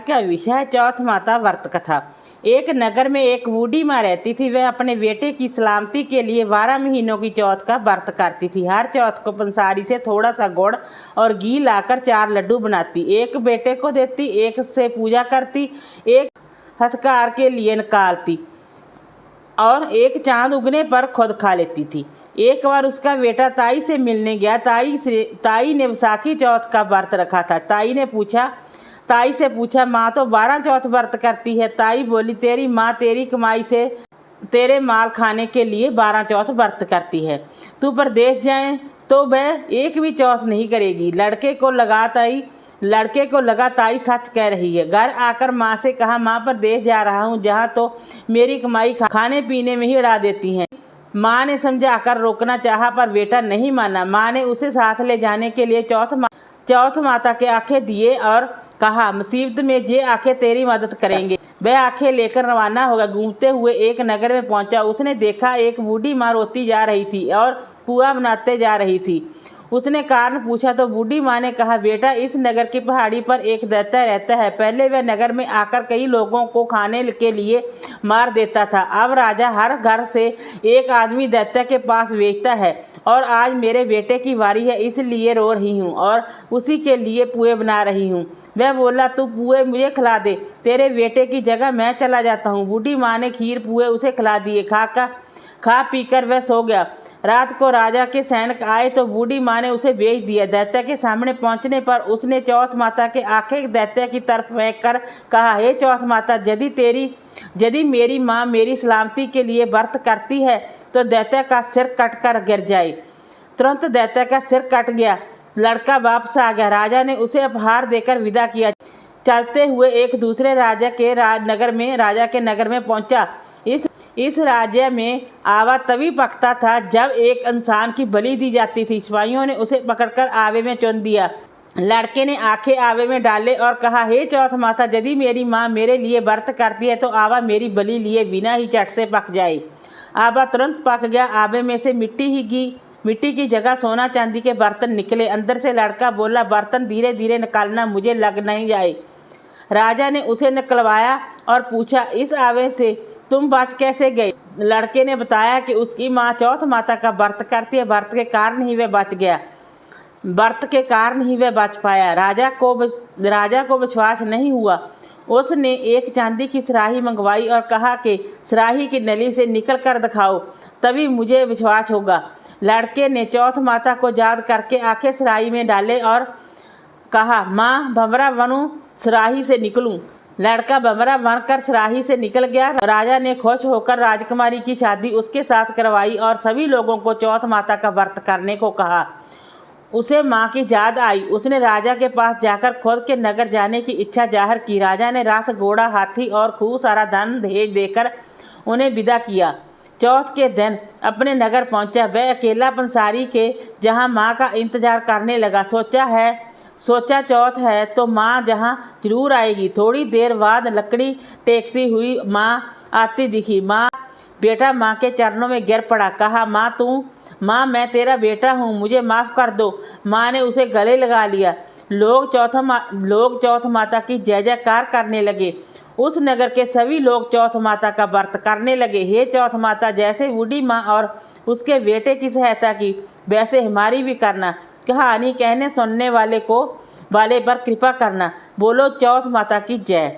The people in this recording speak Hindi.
का विषय है चौथ माता व्रत कथा। एक नगर में एक बूढ़ी माँ रहती थी। वह अपने बेटे की सलामती के लिए 12 महीनों की चौथ का व्रत करती थी। हर चौथ को पंसारी से थोड़ा सा गुड़ और घी लाकर 4 लड्डू बनाती, एक बेटे को देती, एक से पूजा करती, एक हथकार के लिए निकालती और एक चांद उगने पर खुद खा लेती थी। एक बार उसका बेटा ताई से मिलने गया। ताई ने वैशाखी चौथ का व्रत रखा था। ताई से पूछा, माँ तो 12 चौथ व्रत करती है। ताई बोली, तेरी माँ तेरी कमाई से तेरे माल खाने के लिए 12 चौथ व्रत करती है। तू परदेश जाए तो वह एक भी चौथ नहीं करेगी। लड़के को लगा ताई सच कह रही है। घर आकर माँ से कहा, माँ परदेश जा रहा हूँ, जहाँ तो मेरी कमाई खाने पीने में ही उड़ा देती हैं। माँ ने समझाकर रोकना चाहा पर बेटा नहीं माना। माँ ने उसे साथ ले जाने के लिए चौथ माता के आंखें दिए और कहा, मुसीबत में जे आंखें तेरी मदद करेंगे। वह आंखें लेकर रवाना होगा। घूमते हुए एक नगर में पहुंचा। उसने देखा एक बूढ़ी माँ रोती जा रही थी और पुआ बनाते जा रही थी। उसने कारण पूछा तो बूढ़ी माँ ने कहा, बेटा इस नगर की पहाड़ी पर एक दैत्य रहता है। पहले वह नगर में आकर कई लोगों को खाने के लिए मार देता था। अब राजा हर घर से एक आदमी दैत्य के पास भेजता है और आज मेरे बेटे की बारी है, इसलिए रो रही हूँ और उसी के लिए पुए बना रही हूँ। वह बोला, तू पुए मुझे खिला दे, तेरे बेटे की जगह मैं चला जाता हूँ। बूढ़ी माँ ने खीर पुए उसे खिला दिए। खा पीकर वह सो गया। रात को राजा के सैनिक आए तो बूढ़ी माँ ने उसे भेज दिया। दैत्य के सामने पहुंचने पर उसने चौथ माता के आंखें दैत्य की तरफ फेंक कर कहा, हे चौथ माता, यदि मेरी माँ मेरी सलामती के लिए व्रत करती है तो दैत्य का सिर कट कर गिर जाए। तुरंत दैत्य का सिर कट गया। लड़का वापस आ गया। राजा ने उसे उपहार देकर विदा किया। चलते हुए एक दूसरे राजा के नगर में पहुंचा। इस राज्य में आवा तभी पकता था जब एक इंसान की बलि दी जाती थी। सिपाहियों ने उसे पकड़कर आवे में चुन दिया। लड़के ने आंखें आवे में डाले और कहा, हे चौथ माता, यदि मेरी माँ मेरे लिए व्रत करती है तो आवा मेरी बलि लिए बिना ही चट से पक जाए। आवा तुरंत पक गया। आवे में से मिट्टी की जगह सोना चांदी के बर्तन निकले। अंदर से लड़का बोला, बर्तन धीरे धीरे निकालना, मुझे लग नहीं जाए। राजा ने उसे निकलवाया और पूछा, इस आवे से तुम बच कैसे गए? लड़के ने बताया कि उसकी माँ चौथ माता का व्रत करती है, व्रत के कारण ही वह बच पाया। राजा को विश्वास नहीं हुआ। उसने एक चांदी की सुराही मंगवाई और कहा कि सुराही की नली से निकल कर दिखाओ, तभी मुझे विश्वास होगा। लड़के ने चौथ माता को याद करके आंखें सुराही में डाले और कहा, माँ भंवरा बनूं, सुराही से निकलूं। लड़का भंवरा बनकर सुराही से निकल गया। राजा ने खुश होकर राजकुमारी की शादी उसके साथ करवाई और सभी लोगों को चौथ माता का व्रत करने को कहा। उसे माँ की याद आई। उसने राजा के पास जाकर खुद के नगर जाने की इच्छा जाहिर की। राजा ने रथ, घोड़ा, हाथी और खूब सारा धन भेज देकर उन्हें विदा किया। चौथ के दिन अपने नगर पहुंचा। वह अकेला पंसारी के जहां माँ का इंतजार करने लगा। सोचा चौथ है तो माँ जहाँ जरूर आएगी। थोड़ी देर बाद लकड़ी टेकती हुई माँ आती दिखी। बेटा माँ के चरणों में गिर पड़ा। कहा, माँ मैं तेरा बेटा हूँ, मुझे माफ़ कर दो। माँ ने उसे गले लगा लिया। लोग चौथ माता की जय जयकार करने लगे। उस नगर के सभी लोग चौथ माता का व्रत करने लगे। हे चौथ माता, जैसे बूढ़ी माँ और उसके बेटे की सहायता की, वैसे हमारी भी करना। कहानी कहने सुनने वाले पर कृपा करना। बोलो चौथ माता की जय।